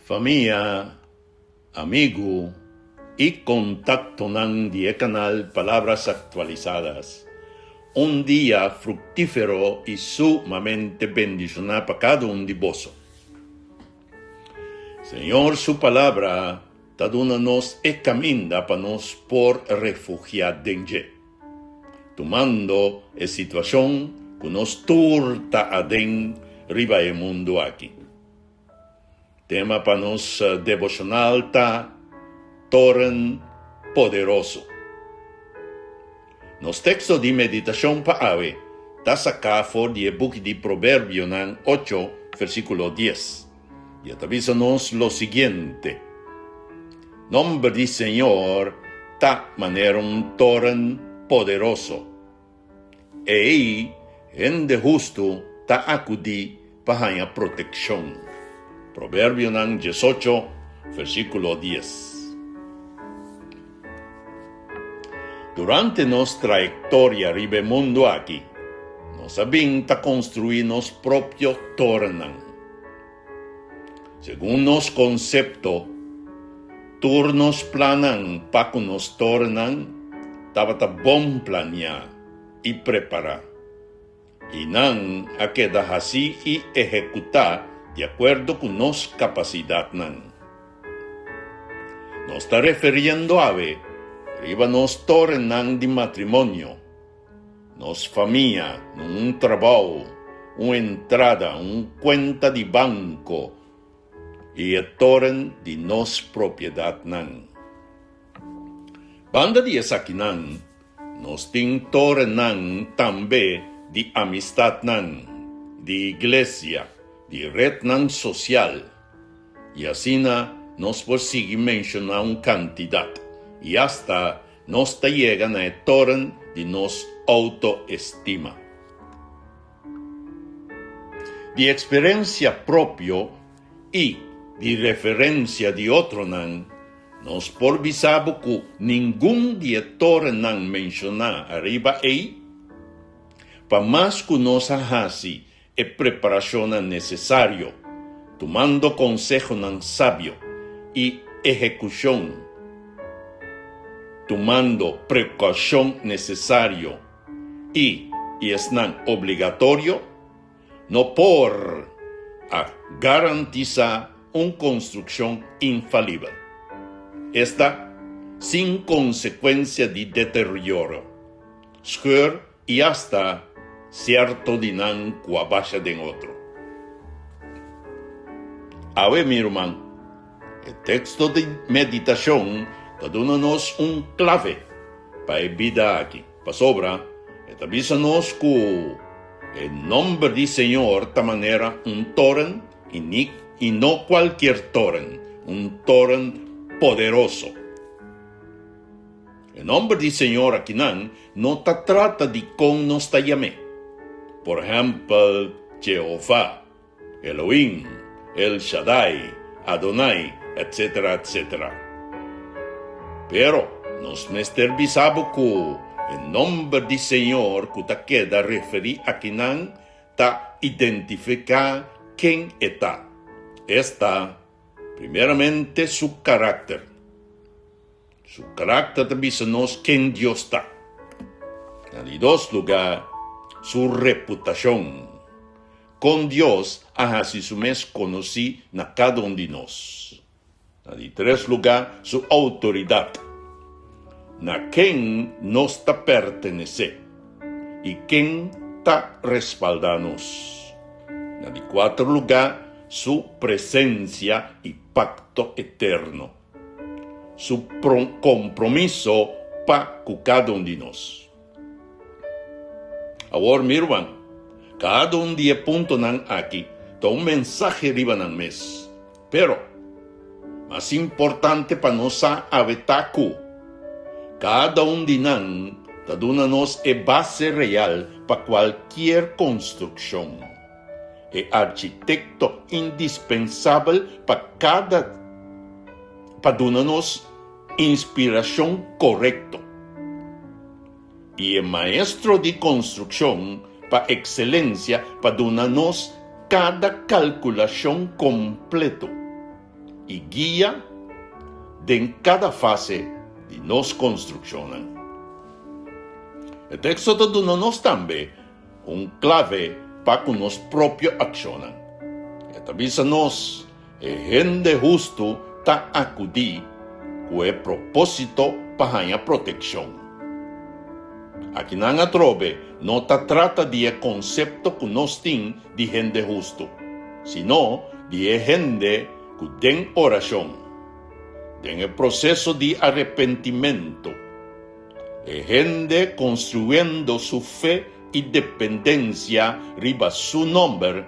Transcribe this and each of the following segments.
Familia, amigo y contacto ng die canal Palabras Actualizadas. Un día fructífero y sumamente bendicionado para cada uno de vosotros. Señor, su palabra nos encaminda para nos por refugiar dengue. Tomando la situación que nos turta aden riba el mundo aquí. Tema para nos devocional ta torren poderoso. Nos textos de meditación para hoy está sacado del book de Proverbios 8, versículo 10. Y avísanos lo siguiente. Nombre del Señor ta manera un torren poderoso. E en de justo ta acudí para protección. Proverbios 18, versículo 10. Durante nuestra trayectoria arriba el mundo aquí, nos habita construir nos propios tornan. Según nos concepto, turnos planan para que nos tornan, tabata bom planear y preparar. Y nan a quedar así y ejecutar de acuerdo con nos capacidad nan. Nos está refiriendo a ver, arriba nos tornan de matrimonio, nos familia, un trabajo, una entrada, una cuenta de banco, y el torren de nos propiedad nan. Banda de esa nan, nos tin torren nan también de amistad nan, de iglesia, de red nan social, y así nos persigue mencionar una cantidad, y hasta nos te llegan a torren de nos autoestima. De experiencia propia y de referencia de otro nan, nos por visabo que ningún de torren nan mencionar arriba ahí, para más que nos hasi e preparación necesario, tomando consejo nan sabio y ejecución, tomando precaución necesario y es nan obligatorio, no por garantizar una construcción infalible. Esta sin consecuencia de deterioro, scheur y hasta cierto dinan cuabacha de otro. A ver, mi hermano, el texto de meditación está dándonos un clave para la vida aquí. Para sobra, está avisándonos que el nombre del Señor esta manera un torren y no cualquier torren, un torren poderoso. El nombre del Señor aquí no te trata de cómo nos te llamé. Por ejemplo, Jehová, Elohim, El Shaddai, Adonai, etcétera, etcétera. Pero nos mestervisamos que el nombre del Señor que te queda referir a quien ta identificar quién está. Está, primeramente, su carácter. Su carácter te dice quién Dios está. En dos lugares, su reputación. Con Dios, así su mes conocí na cada uno de nos. En tres lugares, su autoridad. Na quien nos ta pertenece y quien ta respaldanos. En cuarto lugar, su presencia y pacto eterno. Su compromiso para cada uno de nos. Ahora, mi hermano, cada un día punto nan aquí, está un mensaje arriba nan mes. Pero, más importante para nos avetaku, cada un de nan, está dándonos a base real para cualquier construcción. El arquitecto indispensable para darnos inspiración correcta. Y el maestro de construcción para excelencia para darnos cada calculación completo y guía en cada fase de nos construcción. El texto nos también clave para que nos propio accionan. Esta visa nos gente justo ta acudí con el propósito para protección. Aquí nanga trove no ta trata de concepto que nos tiene de gente justo, sino de gente que den oración, den el proceso de arrepentimiento, gente construyendo su fe y dependencia riba su nombre,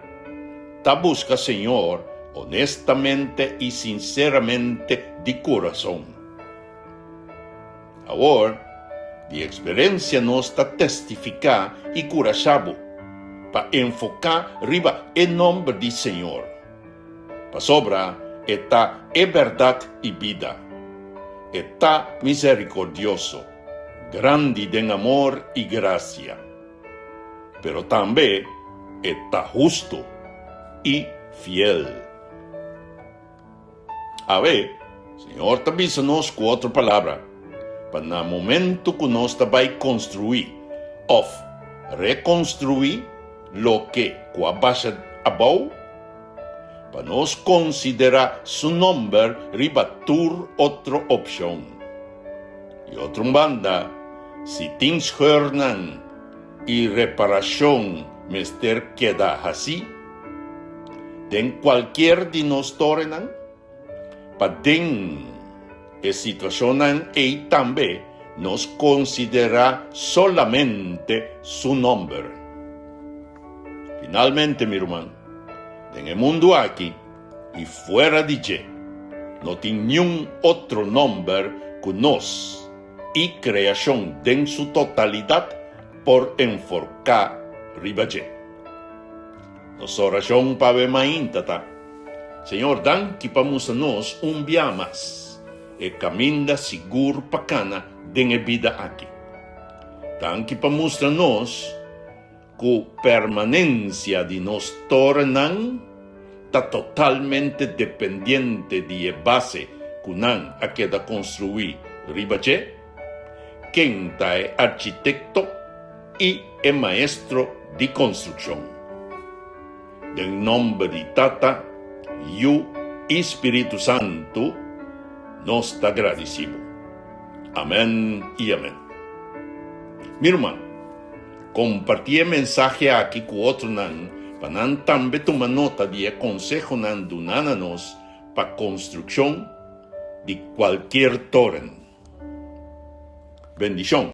ta busca Señor honestamente y sinceramente de corazón. Ahora, de experiencia nos ta testificar y curachabo, para enfocar riba el nombre del Señor. Para sobra, está verdad y vida, está misericordioso, grande en amor y gracia, pero también está justo y fiel. A ver, Señor también nos con otra palabra, para el momento que nos va a construir o reconstruir lo que cuabasha abau, para nos considerar su nombre ribatur otra opción. Y otra banda, si tins hörnan y reparación mester queda así, den cualquier de nos torenan, para den situación y también nos considera solamente su nombre. Finalmente, mi hermano, en el mundo aquí y fuera de allí, no tiene ningún otro nombre que nos y creación en su totalidad por enforcar ribaje. Nuestra oración para ver maíntata. Señor, dan que vamos a nos un día más y camina seguro para cana de la vida aquí. Dan que vamos a nos que permanencia de nos tornan está totalmente dependiente de la base que nan a queda construir ribache, quien es arquitecto y el maestro de construcción. En nombre de Tata, Yu y Espíritu Santo, nos está agradecido. Amén y amén. Mi hermano, compartí el mensaje aquí con otro nan, para también tomar nota de consejo nan dunananos para construcción de cualquier torre. Bendición.